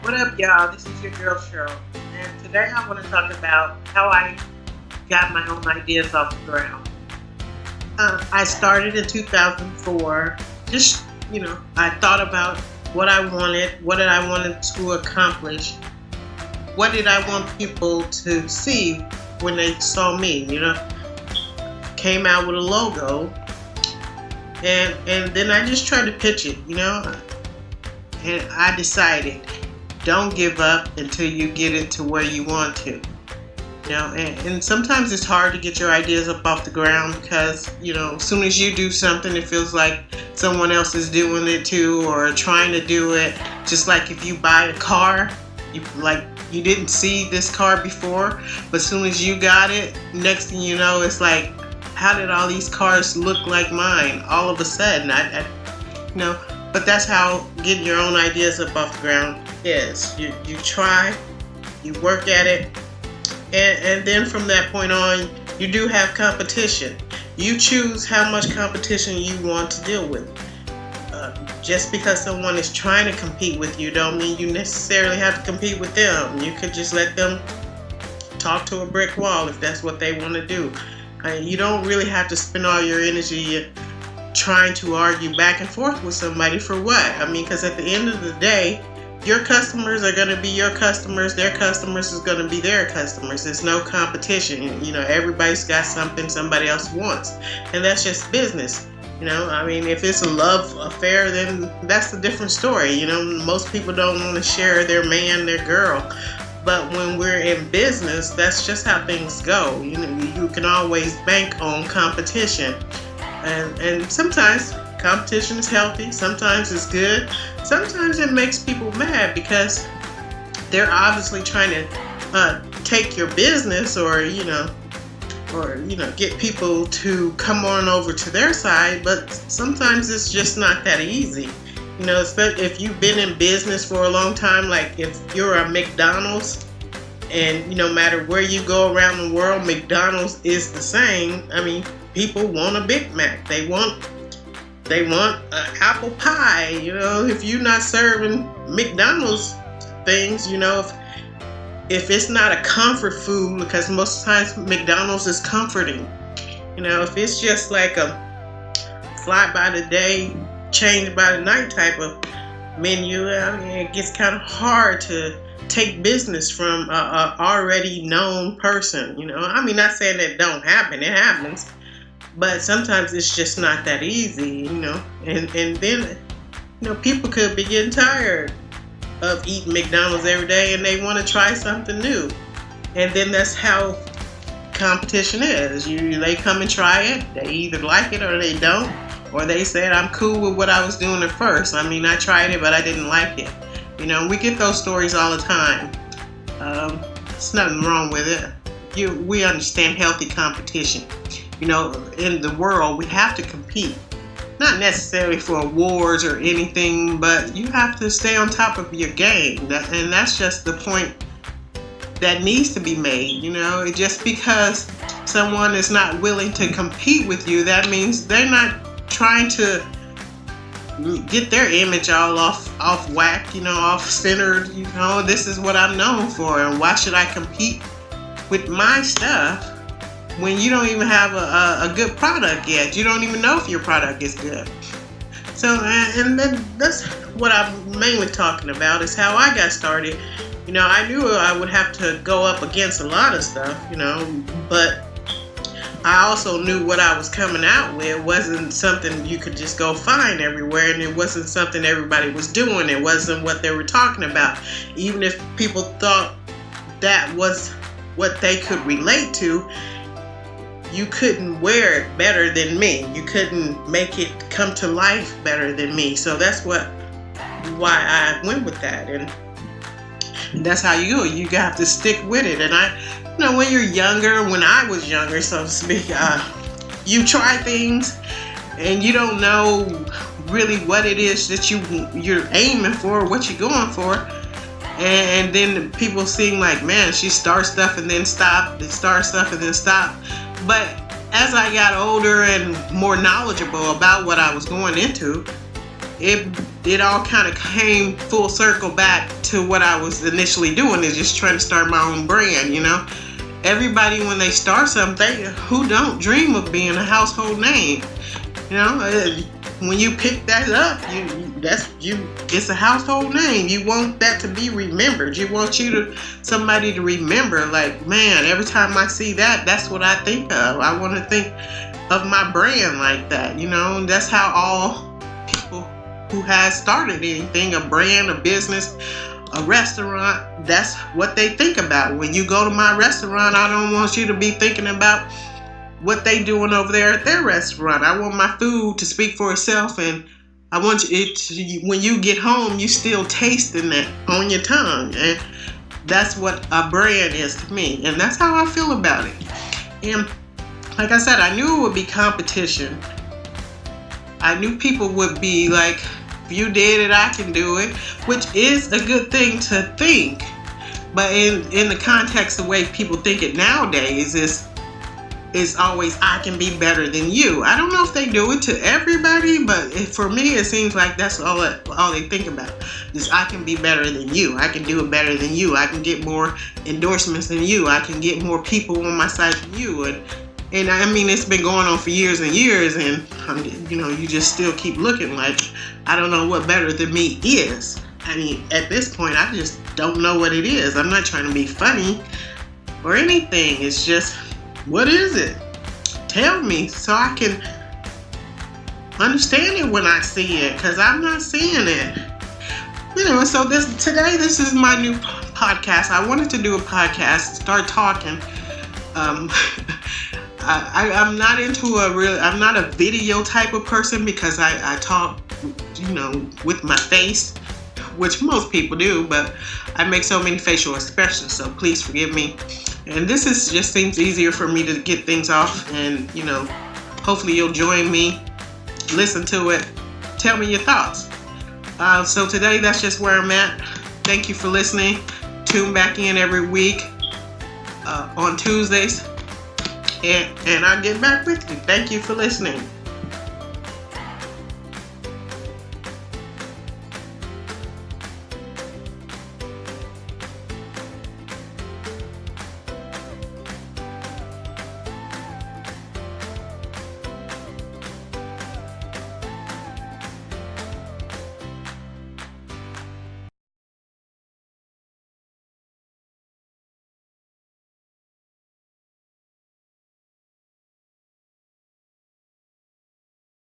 What up, y'all? This is your girl Cheryl, and today I want to talk about how I got my own ideas off the ground. I started in 2004. Just, I thought about what I wanted, what did I wanted to accomplish, what did I want people to see when they saw me. Came out with a logo, and then I just tried to pitch it. And I decided, don't give up until you get it to where you want to. And sometimes it's hard to get your ideas up off the ground because, as soon as you do something, it feels like someone else is doing it too or trying to do it. Just like if you buy a car, you didn't see this car before, but as soon as you got it, next thing you know, it's like, how did all these cars look like mine all of a sudden? But that's how getting your own ideas up off the ground is. You try, you work at it, and then from that point on, you do have competition. You choose how much competition you want to deal with. Just because someone is trying to compete with you don't mean you necessarily have to compete with them. You could just let them talk to a brick wall if that's what they want to do. You don't really have to spend all your energy trying to argue back and forth with somebody for what? Because at the end of the day, your customers are going to be your customers. Their customers is going to be their customers. There's no competition. Everybody's got something somebody else wants. And that's just business. If it's a love affair, then that's a different story. Most people don't want to share their man, their girl. But when we're in business, that's just how things go. You can always bank on competition. And sometimes competition is healthy. Sometimes it's good. Sometimes it makes people mad because they're obviously trying to take your business or get people to come on over to their side. But sometimes it's just not that easy. If you've been in business for a long time, like if you're a McDonald's, and no matter where you go around the world, McDonald's is the same. People want a Big Mac. They want apple pie. If you're not serving McDonald's things, if it's not a comfort food, because most of the times McDonald's is comforting. If it's just like a fly by the day, change by the night type of menu, it gets kind of hard to take business from a already known person. Not saying that don't happen, it happens, but sometimes it's just not that easy. And then people could be getting tired of eating McDonald's every day and they want to try something new. And then that's how competition is. They come and try it, they either like it or they don't, or they said, I'm cool with what I was doing at first. I tried it but I didn't like it. We get those stories all the time. There's nothing wrong with it. We understand healthy competition. In the world, we have to compete. Not necessarily for awards or anything, but you have to stay on top of your game. And that's just the point that needs to be made. Just because someone is not willing to compete with you, that means they're not trying to get their image all off whack, off centered. This is what I'm known for, and why should I compete with my stuff when you don't even have a good product yet? You don't even know if your product is good. So, and then that's what I'm mainly talking about, is how I got started. I knew I would have to go up against a lot of stuff, but I also knew what I was coming out with wasn't something you could just go find everywhere, and it wasn't something everybody was doing. It wasn't what they were talking about. Even if people thought that was what they could relate to, you couldn't wear it better than me. You couldn't make it come to life better than me. So that's why I went with that, and that's how you go. You have to stick with it. And when you're younger, when I was younger, so to speak, you try things and you don't know really what it is that you're aiming for, what you're going for. And then people seem like, man, she starts stuff and then stop, start stuff and then stop. But as I got older and more knowledgeable about what I was going into, it it all kind of came full circle back to what I was initially doing, is just trying to start my own brand, Everybody, when they start something, who don't dream of being a household name? When you pick that up, it's a household name. You want that to be remembered. You want somebody to remember, like, man, every time I see that, that's what I think of. I want to think of my brand like that, and that's how all people who has started anything, a brand, a business, a restaurant, that's what they think about. When you go to my restaurant, I don't want you to be thinking about what they doing over there at their restaurant. I want my food to speak for itself, and I want when you get home, you still tasting that on your tongue. And that's what a brand is to me, and that's how I feel about it. And like I said, I knew it would be competition. I knew people would be like, if you did it, I can do it, which is a good thing to think. But in the context, the way people think it nowadays is always, I can be better than you. I don't know if they do it to everybody, but for me, it seems like that's all they think about is, I can be better than you. I can do it better than you. I can get more endorsements than you. I can get more people on my side than you. And I mean, it's been going on for years and years, and you just still keep looking like, I don't know what better than me is. I mean, at this point, I just don't know what it is. I'm not trying to be funny or anything. It's just, what is it? Tell me so I can understand it when I see it, because I'm not seeing it. So today this is my new podcast. I wanted to do a podcast, start talking. I'm not I'm not a video type of person, because I talk, with my face, which most people do, but I make so many facial expressions, so please forgive me. And this just seems easier for me to get things off, and, hopefully you'll join me, listen to it, tell me your thoughts. So today, that's just where I'm at. Thank you for listening. Tune back in every week on Tuesdays. And I'll get back with you. Thank you for listening.